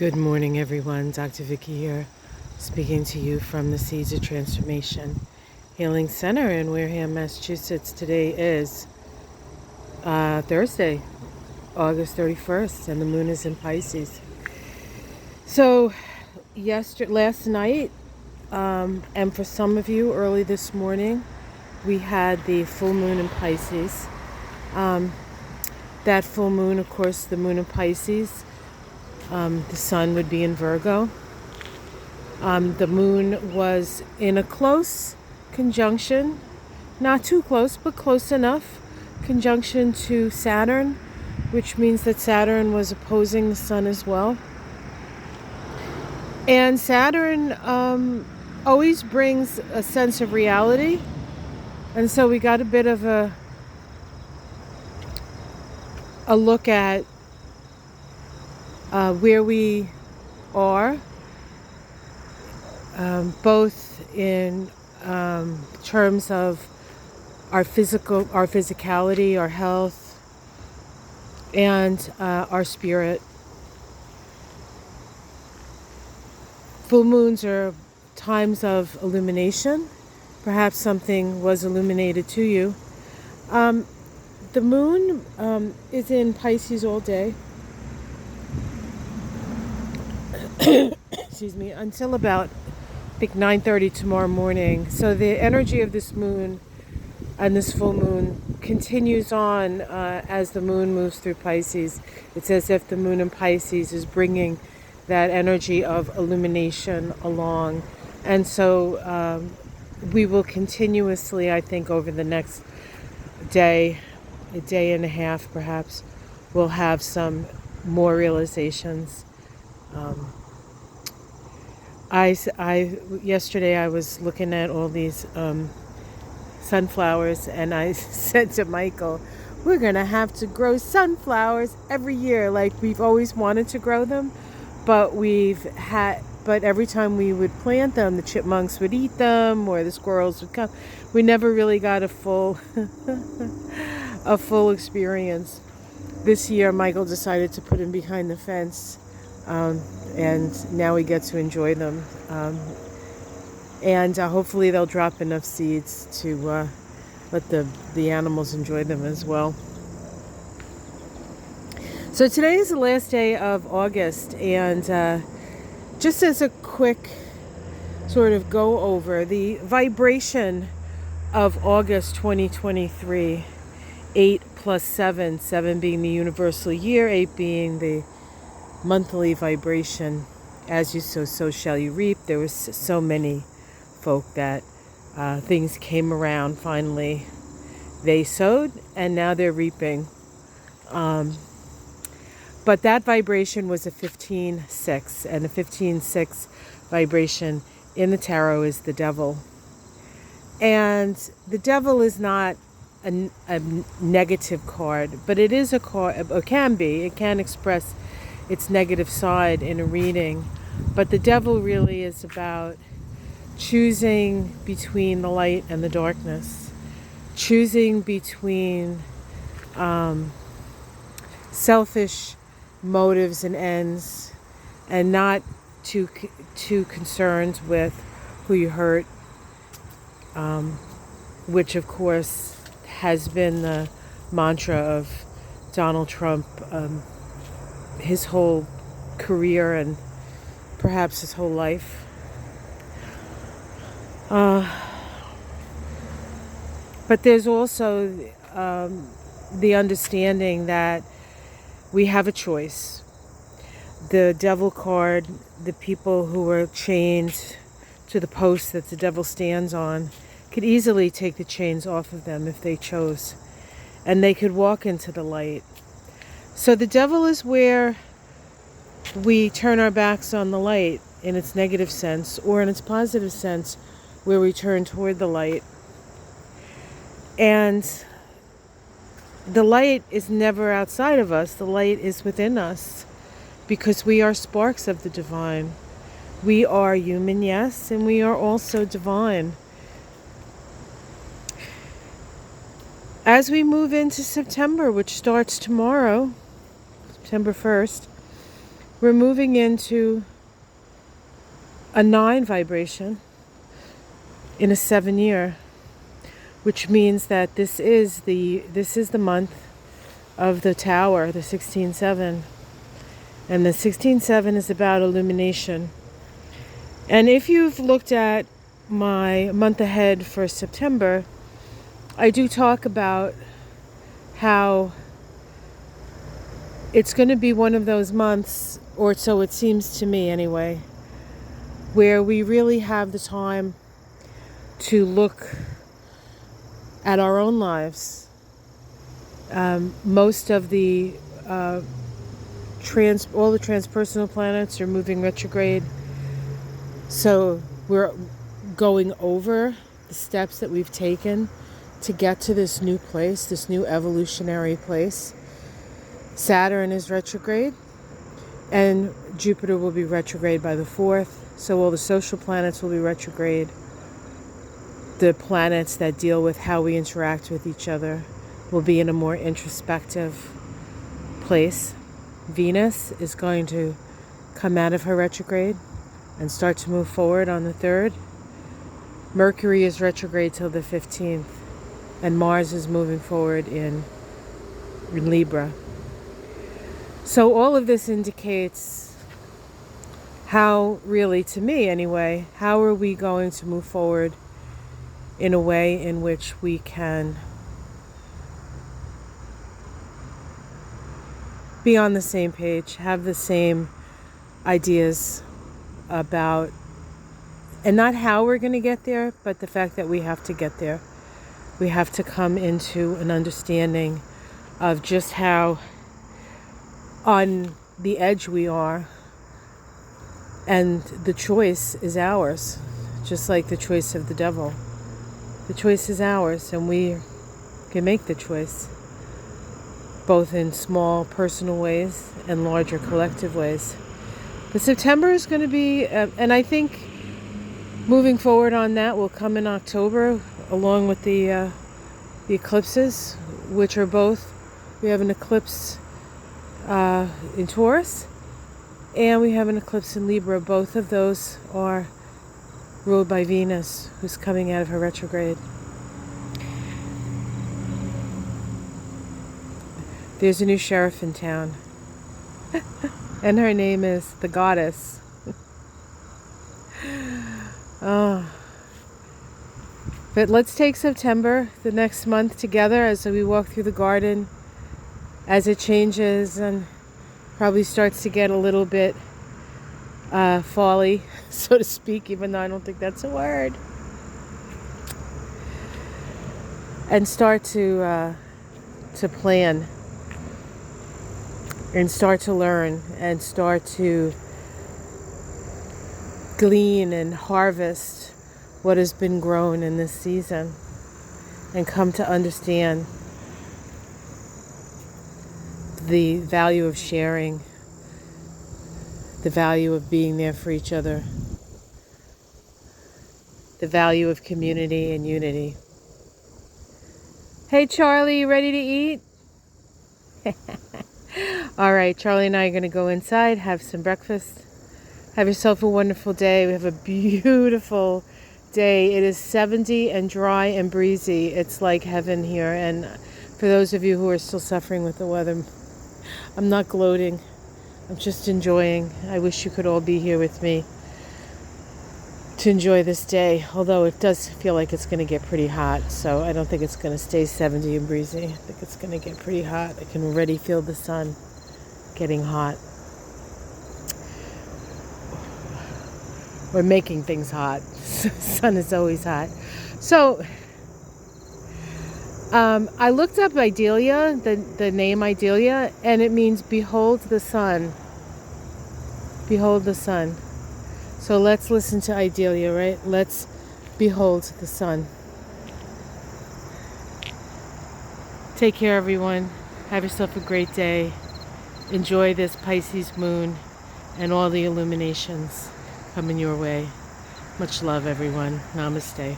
Good morning, everyone. Dr. Vicky here, speaking to you from the Seeds of Transformation Healing Center in Wareham, Massachusetts. Today is Thursday, August 31st, and the moon is in Pisces. So, last night, and for some of you, early this morning, we had the full moon in Pisces. That full moon, of course, the moon in Pisces, the sun would be in Virgo. The moon was in a close conjunction, not too close, but close enough, conjunction to Saturn, which means that Saturn was opposing the sun as well. And Saturn always brings a sense of reality. And so we got a bit of a look at where we are, both in terms of our physicality, our health, and our spirit. Full moons are times of illumination. Perhaps something was illuminated to you. The moon is in Pisces all day. Excuse me, until about, I think, 9:30 tomorrow morning. So the energy of this moon and this full moon continues on as the moon moves through Pisces. It's as if the moon in Pisces is bringing that energy of illumination along. And so we will continuously, I think, over the next day, a day and a half perhaps, we'll have some more realizations. Yesterday I was looking at all these sunflowers, and I said to Michael, we're going to have to grow sunflowers every year. Like, we've always wanted to grow them, but every time we would plant them, the chipmunks would eat them or the squirrels would come. We never really got a full experience. This year Michael decided to put them behind the fence. And now we get to enjoy them. And hopefully they'll drop enough seeds to let the animals enjoy them as well. So today is the last day of August, and just as a quick sort of go over, the vibration of August 2023, 8 plus 7, 7 being the universal year, 8 being the monthly vibration. As you sow, so shall you reap. There was so many folk that things came around. Finally, they sowed, and now they're reaping. But that vibration was a 15-6, and the 15-6 vibration in the tarot is the devil. And the devil is not a negative card, but it is a card, or can be. It can express its negative side in a reading. But the devil really is about choosing between the light and the darkness, choosing between selfish motives and ends, and not too concerned with who you hurt, which of course has been the mantra of Donald Trump, his whole career and perhaps his whole life. But there's also the understanding that we have a choice. The devil card, the people who are chained to the post that the devil stands on, could easily take the chains off of them if they chose, and they could walk into the light. So the devil is where we turn our backs on the light in its negative sense, or in its positive sense, where we turn toward the light. And the light is never outside of us. The light is within us, because we are sparks of the divine. We are human, yes, and we are also divine. As we move into September, which starts tomorrow, September 1st, we're moving into a 9 vibration in a 7 year, which means that this is the month of the tower, the 16-7. And the 16-7 is about illumination. And if you've looked at my month ahead for September, I do talk about how it's going to be one of those months, or so it seems to me anyway, where we really have the time to look at our own lives. Most of the all the transpersonal planets are moving retrograde, so we're going over the steps that we've taken to get to this new place, this new evolutionary place. Saturn is retrograde, and Jupiter will be retrograde by the 4th, so all the social planets will be retrograde. The planets that deal with how we interact with each other will be in a more introspective place. Venus is going to come out of her retrograde and start to move forward on the 3rd. Mercury is retrograde till the 15th, and Mars is moving forward in Libra. So all of this indicates how, really to me anyway, how are we going to move forward in a way in which we can be on the same page, have the same ideas about, and not how we're going to get there, but the fact that we have to get there. We have to come into an understanding of just how on the edge we are, and the choice is ours, just like the choice of the devil. The choice is ours, and we can make the choice, both in small personal ways and larger collective ways. But September is going to be, and I think moving forward on that will come in October, along with the eclipses, which are both, we have an eclipse in Taurus, and we have an eclipse in Libra. Both of those are ruled by Venus, who's coming out of her retrograde. There's a new sheriff in town, and her name is the Goddess. But let's take September, the next month, together as we walk through the garden, as it changes and probably starts to get a little bit folly, so to speak, even though I don't think that's a word. And start to plan, and start to learn, and start to glean and harvest what has been grown in this season, and come to understand the value of sharing, the value of being there for each other, the value of community and unity. Hey Charlie, you ready to eat? All right, Charlie and I are going to go inside, have some breakfast. Have yourself a wonderful day. We have a beautiful day. It is 70 and dry and breezy. It's like heaven here. And for those of you who are still suffering with the weather, I'm not gloating. I'm just enjoying. I wish you could all be here with me to enjoy this day. Although it does feel like it's going to get pretty hot. So I don't think it's going to stay 70 and breezy. I think it's going to get pretty hot. I can already feel the sun getting hot. We're making things hot. Sun is always hot. So I looked up Idalia, the name Idalia, and it means behold the sun. Behold the sun. So let's listen to Idalia, right? Let's behold the sun. Take care, everyone. Have yourself a great day. Enjoy this Pisces moon and all the illuminations coming your way. Much love, everyone. Namaste.